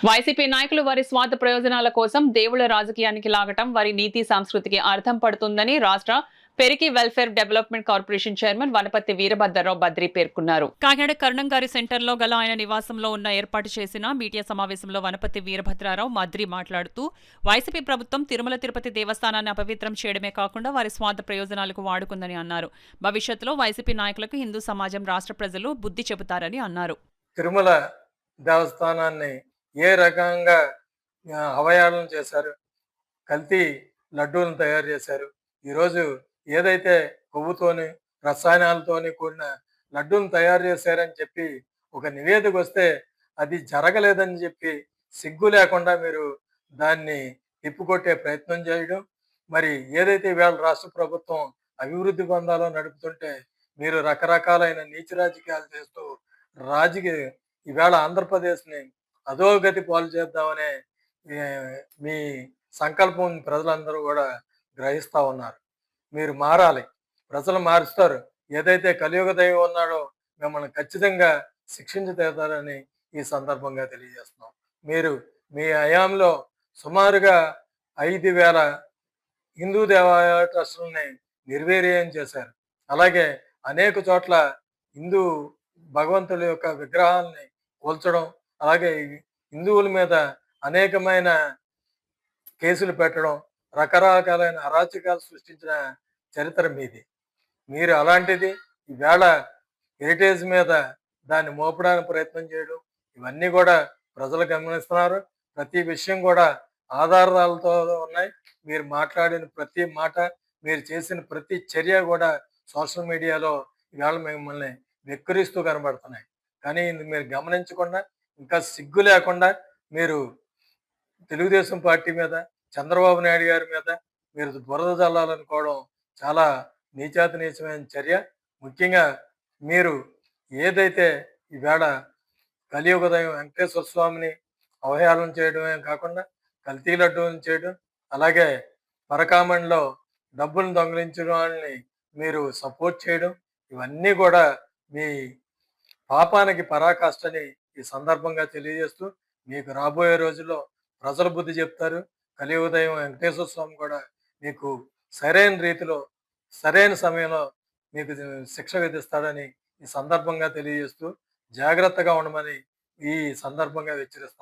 YCP నాయకులు వారి స్వార్థ ప్రయోజనాల కోసం దేవుళ్ల రాజకీయానికి లాగటం వారి నీతి సంస్కృతికి అర్థం పడుతుందని రాష్ట్ర Periki welfare development corporation chairman Vanaparthi Veerabhadrarao Badri పేర్కొన్నారు. కాకినాడ కరుణంగారి సెంటర్లో గల ఆయన నివాసంలో ఉన్న ఏర్పాటు చేసిన మీడియా సమావేశంలో వనపర్తి వీరభద్రరావు బద్రి మాట్లాడుతూ వైసీపీ ప్రభుత్వం తిరుమల తిరుపతి దేవస్థానాన్ని అపవిత్రం చేయడమే కాకుండా వారి స్వార్థ ప్రయోజనాలకు వాడుకుందని అన్నారు. భవిష్యత్తులో వైసీపీ నాయకులకు హిందూ సమాజం రాష్ట్ర ప్రజలు బుద్ధి చెబుతారని అన్నారు. తిరుమల దేవస్థానాన్ని ఏ రకంగా అవహేళన చేశారు, కల్తీ లడ్డూలను తయారు చేశారు. ఈరోజు ఏదైతే కొవ్వుతోని రసాయనాలతోని కూడిన లడ్డూలను తయారు చేశారని చెప్పి ఒక నివేదిక వస్తే అది జరగలేదని చెప్పి సిగ్గు లేకుండా మీరు దాన్ని తిప్పుకొట్టే ప్రయత్నం చేయడం, మరి ఏదైతే ఇవాళ రాష్ట్ర ప్రభుత్వం అభివృద్ధి బంధాలో నడుపుతుంటే మీరు రకరకాలైన నీచ రాజకీయాలు చేస్తూ రాజకీయ ఈవేళ ఆంధ్రప్రదేశ్ని అధోగతి పాలు చేద్దామనే మీ సంకల్పం ప్రజలందరూ కూడా గ్రహిస్తూ ఉన్నారు. మీరు మారాలి, ప్రజలు మారుస్తారు. ఏదైతే కలియుగ దైవం ఉన్నాడో మిమ్మల్ని ఖచ్చితంగా శిక్షించి తీరుతారని ఈ సందర్భంగా తెలియజేస్తున్నాం. మీరు మీ హయాంలో సుమారుగా 5,000 హిందూ దేవాలయ ట్రస్టులని నిర్వీర్యం చేశారు. అలాగే అనేక చోట్ల హిందూ భగవంతుల యొక్క విగ్రహాలని కూల్చడం, అలాగే హిందువుల మీద అనేకమైన కేసులు పెట్టడం, రకరకాలైన అరాచకాలు సృష్టించిన చరిత్ర మీది. మీరు అలాంటిది ఈవేళ హెరిటేజ్ మీద దాన్ని మోపడానికి ప్రయత్నం చేయడం, ఇవన్నీ కూడా ప్రజలు గమనిస్తున్నారు. ప్రతి విషయం కూడా ఆధారాలతో ఉన్నాయి. మీరు మాట్లాడిన ప్రతి మాట, మీరు చేసిన ప్రతి చర్య కూడా సోషల్ మీడియాలో ఇవాళ మిమ్మల్ని వెక్కిరిస్తూ కనబడుతున్నాయి. కానీ మీరు గమనించకుండా, ఇంకా సిగ్గు లేకుండా మీరు తెలుగుదేశం పార్టీ మీద, చంద్రబాబు నాయుడు గారి మీద మీరు బురద జల్లాలనుకోవడం చాలా నీచాతి నీచమైన చర్య. ముఖ్యంగా మీరు ఏదైతే ఈవేళ కలియుగ దైవం వెంకటేశ్వర స్వామిని అవహేళన చేయడమే కాకుండా కల్తీ లడ్డూలను చేయడం, అలాగే పరకామణిలో డబ్బులను దొంగిలించడం వాళ్ళని మీరు సపోర్ట్ చేయడం, ఇవన్నీ కూడా మీ పాపానికి పరాకాష్ఠని ఈ సందర్భంగా తెలియజేస్తూ, మీకు రాబోయే రోజుల్లో ప్రజల బుద్ధి చెప్తారు. కలియుగ దైవం వెంకటేశ్వర స్వామి కూడా మీకు సరైన రీతిలో సరైన సమయంలో మీకు శిక్ష విధిస్తాడని ఈ సందర్భంగా తెలియజేస్తూ జాగ్రత్తగా ఉండమని ఈ సందర్భంగా హెచ్చరిస్తాం.